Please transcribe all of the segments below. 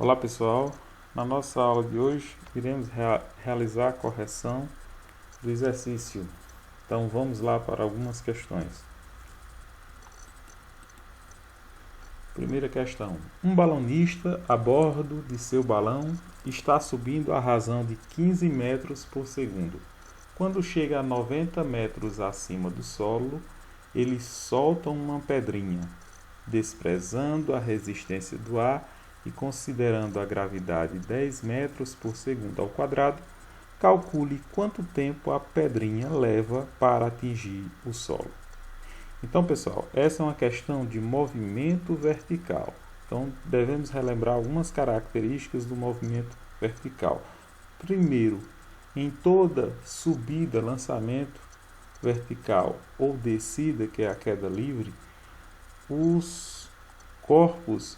Olá pessoal, na nossa aula de hoje iremos realizar a correção do exercício. Então vamos lá para algumas questões. Primeira questão. Um balonista a bordo de seu balão está subindo a razão de 15 metros por segundo. Quando chega a 90 metros acima do solo, ele solta uma pedrinha, desprezando a resistência do ar e considerando a gravidade 10 metros por segundo ao quadrado, calcule quanto tempo a pedrinha leva para atingir o solo. Então, pessoal, essa é uma questão de movimento vertical. Então, devemos relembrar algumas características do movimento vertical. Primeiro, em toda subida, lançamento vertical ou descida, que é a queda livre, os corpos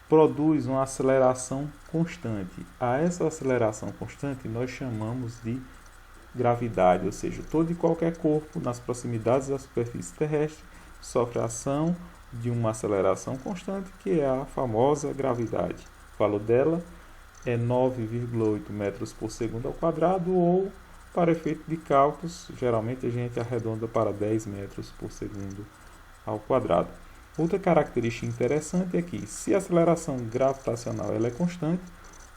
produzem uma aceleração constante. A essa aceleração constante nós chamamos de gravidade, ou seja, todo e qualquer corpo nas proximidades da superfície terrestre sofre a ação de uma aceleração constante, que é a famosa gravidade. O valor dela é 9,8 metros por segundo ao quadrado, ou, para efeito de cálculos, geralmente a gente arredonda para 10 metros por segundo ao quadrado. Outra característica interessante é que, se a aceleração gravitacional ela é constante,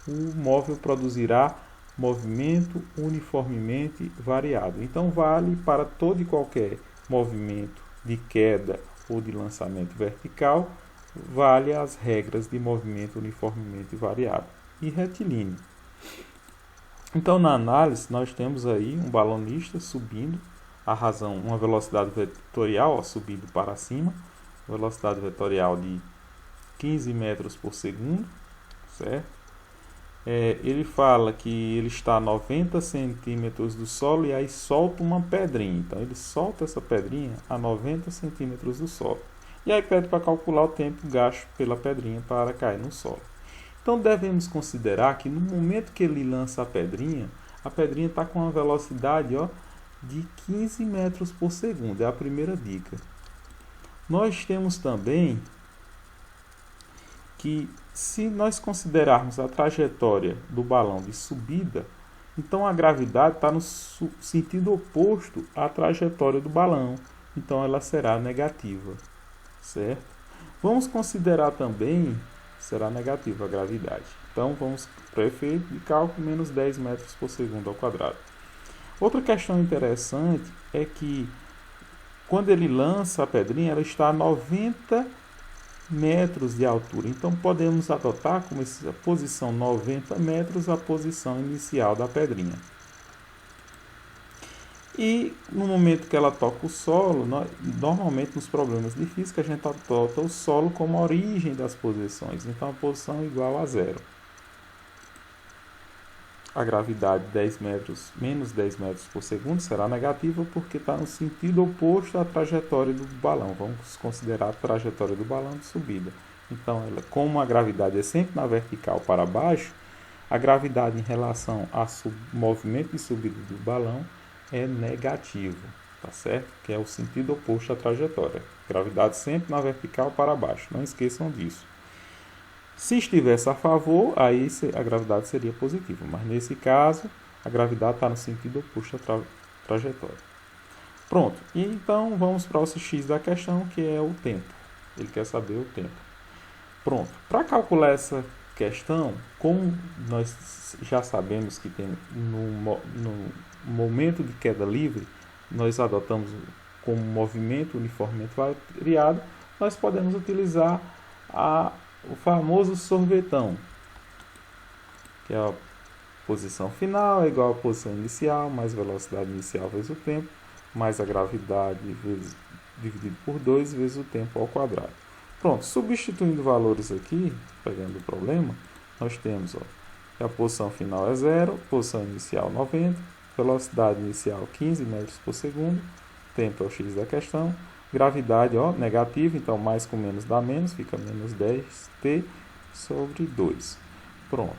o móvel produzirá movimento uniformemente variado. Então, vale para todo e qualquer movimento de queda ou de lançamento vertical, vale as regras de movimento uniformemente variado e retilíneo. Então, na análise, nós temos aí um balonista subindo a razão, uma velocidade vetorial, subindo para cima, velocidade vetorial de 15 metros por segundo, certo? Ele fala que ele está a 90 centímetros do solo e aí solta uma pedrinha. Então, ele solta essa pedrinha a 90 centímetros do solo. E aí pede para calcular o tempo gasto pela pedrinha para cair no solo. Então, devemos considerar que no momento que ele lança a pedrinha está com uma velocidade de 15 metros por segundo. É a primeira dica. Nós temos também que, se nós considerarmos a trajetória do balão de subida, então a gravidade está no sentido oposto à trajetória do balão. Então ela será negativa, certo? Vamos considerar também, será negativa a gravidade. Então vamos para o efeito de cálculo, menos 10 metros por segundo ao quadrado. Outra questão interessante é que, quando ele lança a pedrinha, ela está a 90 metros de altura. Então, podemos adotar como a posição 90 metros a posição inicial da pedrinha. E no momento que ela toca o solo, normalmente nos problemas de física, a gente adota o solo como a origem das posições. Então, a posição é igual a zero. A gravidade 10 metros, menos 10 metros por segundo será negativa porque está no sentido oposto à trajetória do balão. Vamos considerar a trajetória do balão de subida. Então, como a gravidade é sempre na vertical para baixo, a gravidade em relação ao movimento de subida do balão é negativo, tá certo? Que é o sentido oposto à trajetória. Gravidade sempre na vertical para baixo, não esqueçam disso. Se estivesse a favor, aí a gravidade seria positiva, mas nesse caso, a gravidade está no sentido oposto à trajetória. Pronto, e então vamos para o x da questão, que é o tempo. Ele quer saber o tempo. Pronto, para calcular essa questão, como nós já sabemos que tem no momento de queda livre, nós adotamos como movimento uniformemente variado, nós podemos utilizar o famoso sorvetão, que é a posição final é igual à posição inicial, mais velocidade inicial vezes o tempo, mais a gravidade dividido por 2 vezes o tempo ao quadrado. Pronto, substituindo valores aqui, pegando o problema, nós temos que a posição final é 0, posição inicial 90, velocidade inicial 15 metros por segundo, tempo é o x da questão, gravidade negativa, então mais com menos dá menos, fica menos 10t sobre 2. Pronto.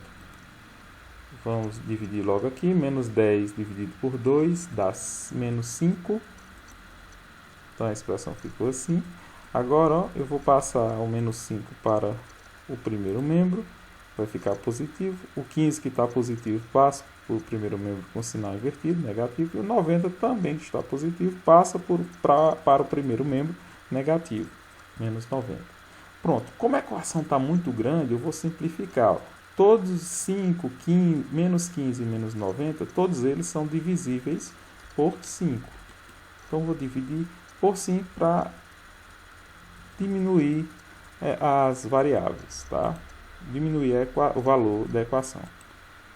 Vamos dividir logo aqui, menos 10 dividido por 2 dá menos 5. Então a expressão ficou assim. Agora eu vou passar o menos 5 para o primeiro membro vai ficar positivo. O 15 que está positivo passa para o primeiro membro com sinal invertido, negativo. E o 90 também que está positivo passa para o primeiro membro negativo, menos 90. Pronto, como a equação está muito grande, eu vou simplificar. Ó. Todos 5, 15, menos 15 e menos 90, todos eles são divisíveis por 5. Então, vou dividir por 5 para diminuir as variáveis, tá? Diminuir o valor da equação.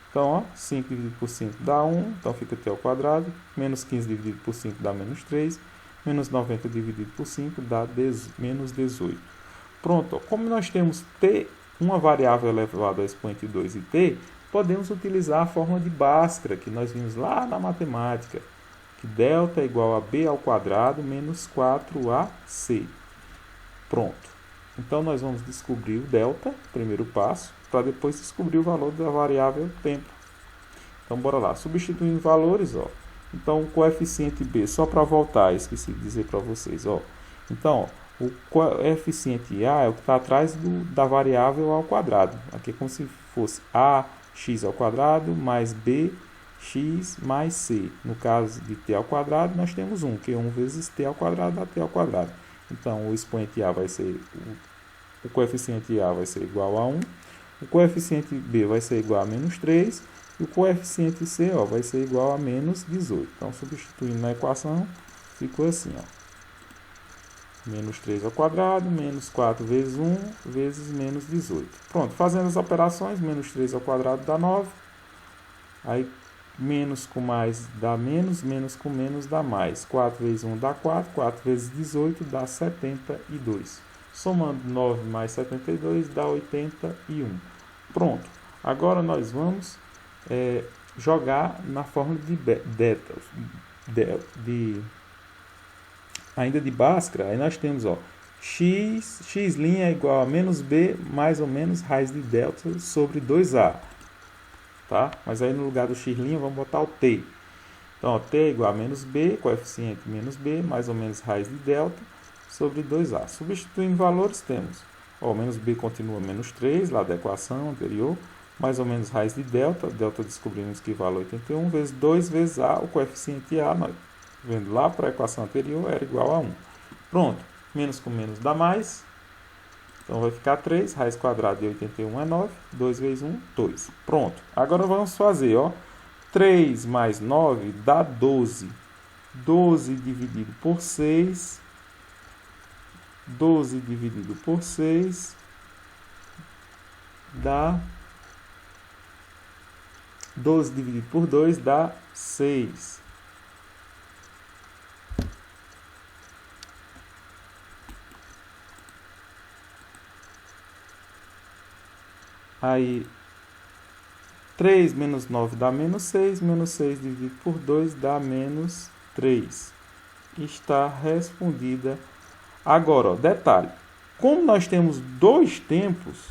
Então, ó, 5 dividido por 5 dá 1, então fica t ao quadrado, menos 15 dividido por 5 dá menos 3, menos 90 dividido por 5 dá menos 18. Pronto, ó, como nós temos t, uma variável elevada ao expoente 2 e t, podemos utilizar a forma de Bhaskara, que nós vimos lá na matemática, que delta é igual a b ao quadrado menos 4ac. Pronto. Então, nós vamos descobrir o delta, primeiro passo, para depois descobrir o valor da variável tempo. Então, bora lá. Substituindo valores, ó. Então, o coeficiente b, só para voltar, esqueci de dizer para vocês, ó. Então, ó, o coeficiente a é o que está atrás da variável ao quadrado. Aqui é como se fosse ax ao quadrado mais bx mais c. No caso de t ao quadrado, nós temos 1, que é 1 vezes t ao quadrado dá t ao quadrado. Então, o expoente a vai ser, o coeficiente a vai ser igual a 1, o coeficiente b vai ser igual a menos 3, e o coeficiente c, ó, vai ser igual a menos 18. Então, substituindo na equação, ficou assim, ó. Menos 3 ao quadrado, menos 4 vezes 1, vezes menos 18. Pronto, fazendo as operações, menos 3 ao quadrado dá 9. Aí, menos com mais dá menos, menos com menos dá mais. 4 vezes 1 dá 4, 4 vezes 18 dá 72. Somando 9 mais 72 dá 81. Pronto. Agora nós vamos jogar na fórmula ainda de Bhaskara. Aí nós temos, ó, x' é igual a menos b mais ou menos raiz de delta sobre 2a. Tá? Mas aí no lugar do x' vamos botar o t. Então, ó, t é igual a menos b, coeficiente menos b, mais ou menos raiz de delta, sobre 2a. Substituindo valores, temos, ó, menos b continua menos 3, lá da equação anterior, mais ou menos raiz de delta, delta descobrimos que vale 81, vezes 2 vezes a, o coeficiente a, nós, vendo lá para a equação anterior, era igual a 1. Pronto, menos com menos dá mais. Então, vai ficar 3, raiz quadrada de 81 é 9, 2 vezes 1, 2. Pronto. Agora, vamos fazer, ó, 3 mais 9 dá 12. 12 dividido por 6, 12 dividido por 6, dá 12 dividido por 2 dá 6. Aí, 3 menos 9 dá menos 6, menos 6 dividido por 2 dá menos 3. Está respondida. Agora, ó, detalhe, como nós temos dois tempos,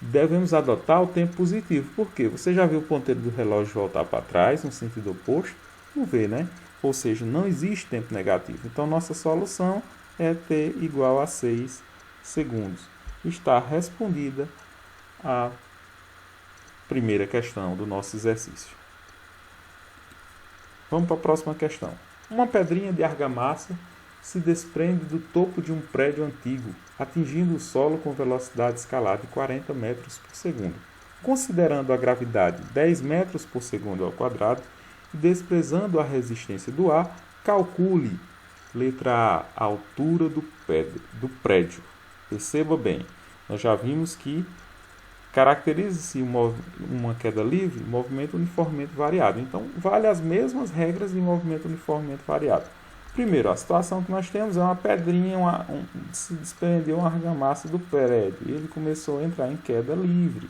devemos adotar o tempo positivo. Por quê? Você já viu o ponteiro do relógio voltar para trás, no sentido oposto? Não vê, né? Ou seja, não existe tempo negativo. Então, nossa solução é t igual a 6 segundos. Está respondida a primeira questão do nosso exercício. Vamos para a próxima questão. Uma pedrinha de argamassa se desprende do topo de um prédio antigo, atingindo o solo com velocidade escalar de 40 metros por segundo. Considerando a gravidade 10 metros por segundo ao quadrado e desprezando a resistência do ar, calcule, letra A, a altura do prédio. Perceba bem, nós já vimos que caracteriza-se uma queda livre, movimento uniformemente variado. Então, vale as mesmas regras de movimento uniformemente variado. Primeiro, a situação que nós temos é uma pedrinha, se desprendeu uma argamassa do prédio. E ele começou a entrar em queda livre,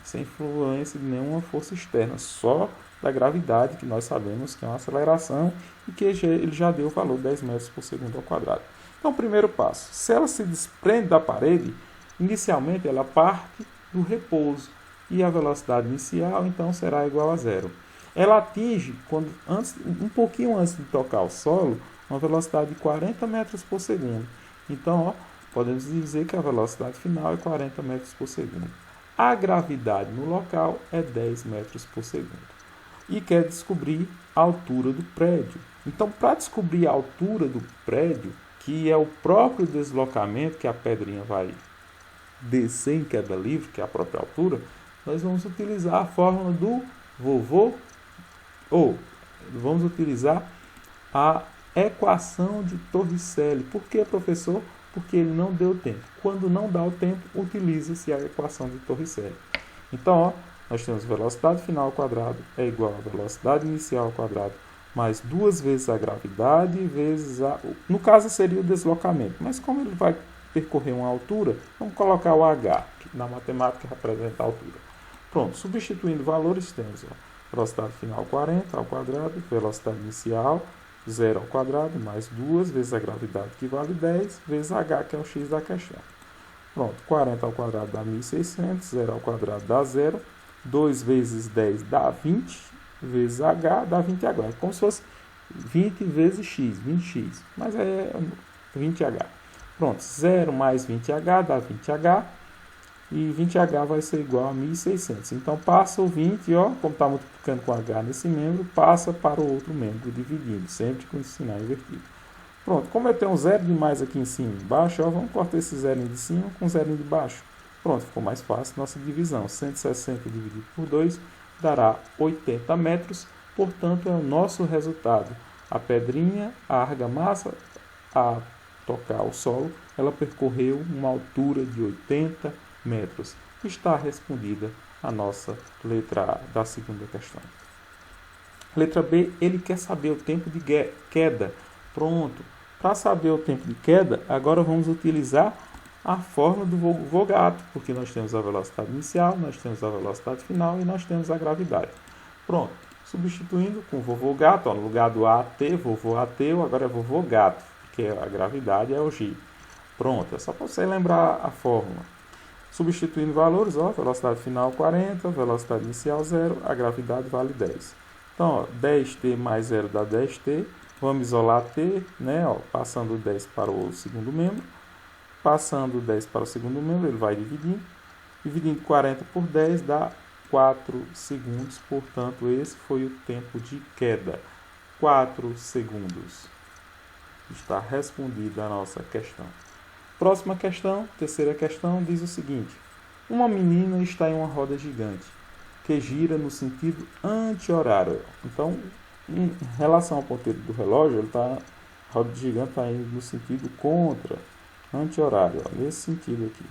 sem influência de nenhuma força externa, só da gravidade, que nós sabemos que é uma aceleração e que ele já deu o valor de 10 metros por segundo ao quadrado. Então, primeiro passo, se ela se desprende da parede, inicialmente ela parte do repouso e a velocidade inicial então será igual a zero. Ela atinge, um pouquinho antes de tocar o solo, uma velocidade de 40 metros por segundo. Então, ó, podemos dizer que a velocidade final é 40 metros por segundo. A gravidade no local é 10 metros por segundo. E quer descobrir a altura do prédio. Então, para descobrir a altura do prédio, que é o próprio deslocamento que a pedrinha vai descer em queda livre, que é a própria altura, nós vamos utilizar a fórmula do vovô, ou vamos utilizar a equação de Torricelli. Por que, professor? Porque ele não deu tempo. Quando não dá o tempo, utiliza-se a equação de Torricelli. Então, ó, nós temos velocidade final ao quadrado é igual a velocidade inicial ao quadrado mais 2 vezes a gravidade vezes a... No caso, seria o deslocamento. Mas como ele vai percorrer uma altura, vamos colocar o h, que na matemática representa a altura. Pronto, substituindo valores, temos velocidade final 40 ao quadrado, velocidade inicial 0 ao quadrado, mais 2 vezes a gravidade, que vale 10, vezes h, que é o x da questão. Pronto, 40 ao quadrado dá 1.600, 0 ao quadrado dá 0, 2 vezes 10 dá 20, vezes h dá 20h. É como se fosse 20 vezes x, 20x, mas é 20h. Pronto, 0 mais 20h dá 20h, e 20h vai ser igual a 1.600. Então, passa o 20, ó, como está multiplicando com h nesse membro, passa para o outro membro, dividindo, sempre com o sinal invertido. Pronto, como eu tenho um zero de mais aqui em cima e embaixo, ó, vamos cortar esse zero de cima com zero de baixo. Pronto, ficou mais fácil nossa divisão. 160 dividido por 2 dará 80 metros, portanto, é o nosso resultado. A pedrinha, a argamassa, a tocar o solo, ela percorreu uma altura de 80 metros. Está respondida a nossa letra A da segunda questão. Letra B, ele quer saber o tempo de queda. Pronto. Para saber o tempo de queda, agora vamos utilizar a fórmula do Vogato, porque nós temos a velocidade inicial, nós temos a velocidade final e nós temos a gravidade. Pronto. Substituindo com o vovô gato, ó, no lugar do AT, vovô ateu, agora é vovô gato, porque a gravidade é o G. Pronto, é só para você lembrar a fórmula. Substituindo valores, ó, velocidade final 40, velocidade inicial 0, a gravidade vale 10. Então, ó, 10t mais 0 dá 10t. Vamos isolar t, né, ó, passando o 10 para o segundo membro. Passando o 10 para o segundo membro, ele vai dividindo. Dividindo 40 por 10 dá 4 segundos. Portanto, esse foi o tempo de queda. 4 segundos. Está respondida a nossa questão. Próxima questão, terceira questão, diz o seguinte. Uma menina está em uma roda gigante que gira no sentido anti-horário. Então, em relação ao ponteiro do relógio, a roda gigante está indo no sentido contra, anti-horário, nesse sentido aqui.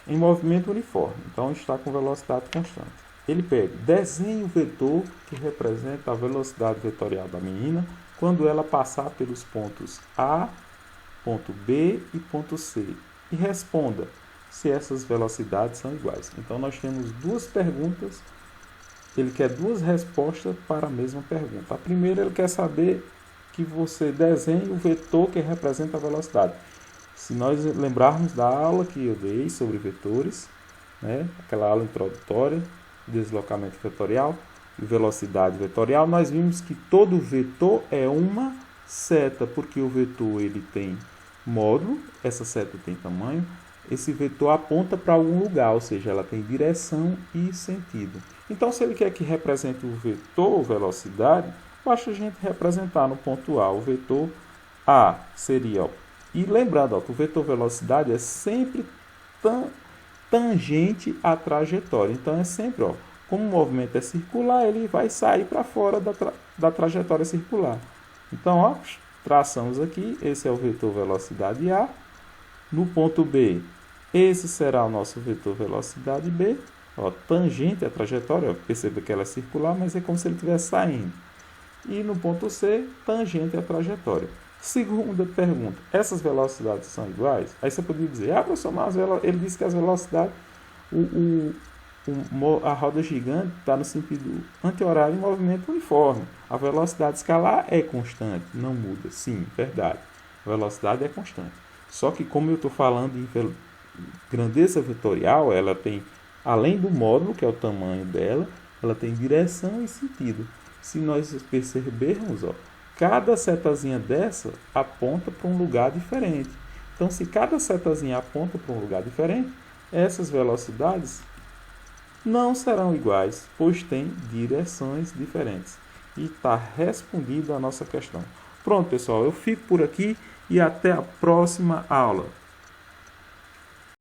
Em movimento uniforme, então está com velocidade constante. Ele pede, desenhe o vetor que representa a velocidade vetorial da menina quando ela passar pelos pontos A, ponto B e ponto C. E responda se essas velocidades são iguais. Então, nós temos duas perguntas. Ele quer duas respostas para a mesma pergunta. A primeira, ele quer saber que você desenhe o vetor que representa a velocidade. Se nós lembrarmos da aula que eu dei sobre vetores, né, aquela aula introdutória, deslocamento vetorial e velocidade vetorial, nós vimos que todo vetor é uma seta, porque o vetor ele tem módulo, essa seta tem tamanho, esse vetor aponta para algum lugar, ou seja, ela tem direção e sentido. Então, se ele quer que represente o vetor velocidade, basta a gente representar no ponto A. O vetor A seria, ó, e lembrando, ó, que o vetor velocidade é sempre tangente à trajetória. Então, é sempre, ó, como o movimento é circular, ele vai sair para fora da trajetória circular. Então, ó, traçamos aqui, esse é o vetor velocidade A. No ponto B, esse será o nosso vetor velocidade B. Ó, tangente à trajetória, ó, perceba que ela é circular, mas é como se ele estivesse saindo. E no ponto C, tangente à trajetória. Segunda pergunta, essas velocidades são iguais? Aí você poderia dizer, professor, mas ele disse que as velocidades, a roda gigante está no sentido anti-horário em movimento uniforme. A velocidade escalar é constante, não muda. Sim, verdade. A velocidade é constante. Só que como eu estou falando em grandeza vetorial, ela tem, além do módulo, que é o tamanho dela, ela tem direção e sentido. Se nós percebermos, ó, cada setazinha dessa aponta para um lugar diferente. Então, se cada setazinha aponta para um lugar diferente, essas velocidades não serão iguais, pois têm direções diferentes. E está respondida a nossa questão. Pronto, pessoal, eu fico por aqui e até a próxima aula.